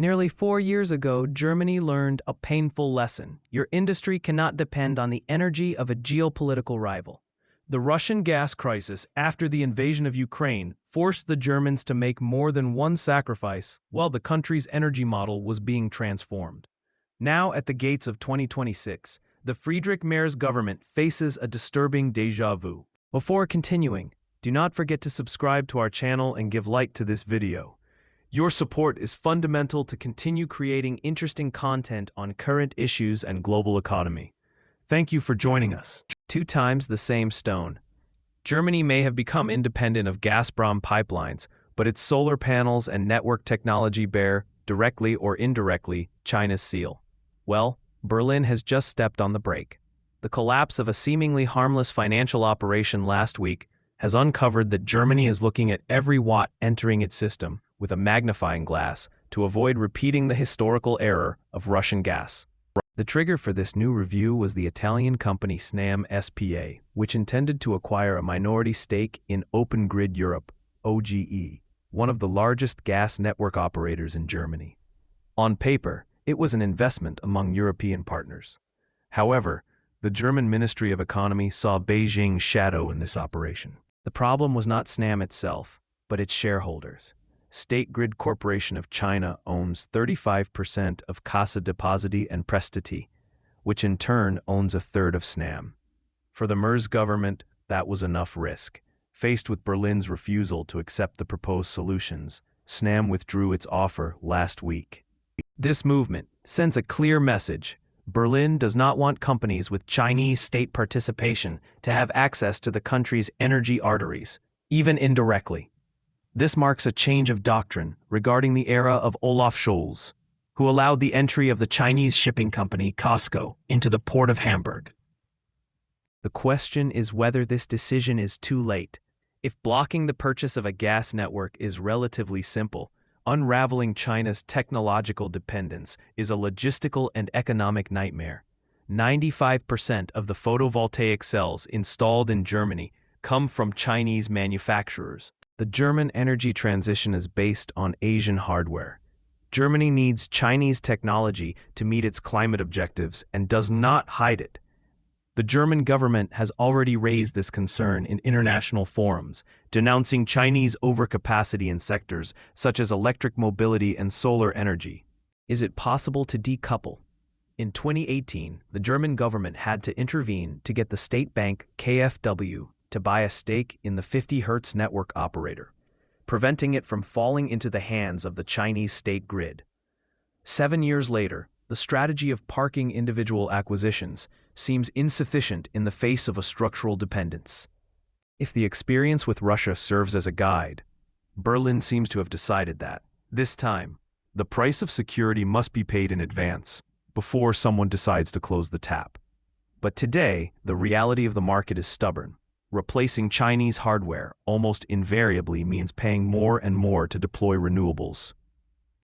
Nearly 4 years ago, Germany learned a painful lesson. Your industry cannot depend on the energy of a geopolitical rival. The Russian gas crisis after the invasion of Ukraine forced the Germans to make more than one sacrifice while the country's energy model was being transformed. Now, at the gates of 2026, the Friedrich Merz government faces a disturbing déjà vu. Before continuing, do not forget to subscribe to our channel and give like to this video. Your support is fundamental to continue creating interesting content on current issues and global economy. Thank you for joining us. 2 times the same stone. Germany may have become independent of Gazprom pipelines, but its solar panels and network technology bear, directly or indirectly, China's seal. Well, Berlin has just stepped on the brake. The collapse of a seemingly harmless financial operation last week has uncovered that Germany is looking at every watt entering its system with a magnifying glass to avoid repeating the historical error of Russian gas. The trigger for this new review was the Italian company Snam S.p.A., which intended to acquire a minority stake in Open Grid Europe, OGE, one of the largest gas network operators in Germany. On paper, it was an investment among European partners. However, the German Ministry of Economy saw Beijing's shadow in this operation. The problem was not Snam itself, but its shareholders. State Grid Corporation of China owns 35% of Casa Depositi and Prestiti, which in turn owns a third of Snam. For the Merz government, that was enough risk. Faced with Berlin's refusal to accept the proposed solutions, Snam withdrew its offer last week. This movement sends a clear message. Berlin does not want companies with Chinese state participation to have access to the country's energy arteries, even indirectly. This marks a change of doctrine regarding the era of Olaf Scholz, who allowed the entry of the Chinese shipping company COSCO into the port of Hamburg. The question is whether this decision is too late. If blocking the purchase of a gas network is relatively simple, unraveling China's technological dependence is a logistical and economic nightmare. 95% of the photovoltaic cells installed in Germany come from Chinese manufacturers. The German energy transition is based on Asian hardware. Germany needs Chinese technology to meet its climate objectives and does not hide it. The German government has already raised this concern in international forums, denouncing Chinese overcapacity in sectors such as electric mobility and solar energy. Is it possible to decouple? In 2018, the German government had to intervene to get the state bank KfW to buy a stake in the 50 Hz network operator, preventing it from falling into the hands of the Chinese state grid. 7 years later, the strategy of parking individual acquisitions seems insufficient in the face of a structural dependence. If the experience with Russia serves as a guide, Berlin seems to have decided that, this time, the price of security must be paid in advance before someone decides to close the tap. But today, the reality of the market is stubborn. Replacing Chinese hardware almost invariably means paying more and more to deploy renewables.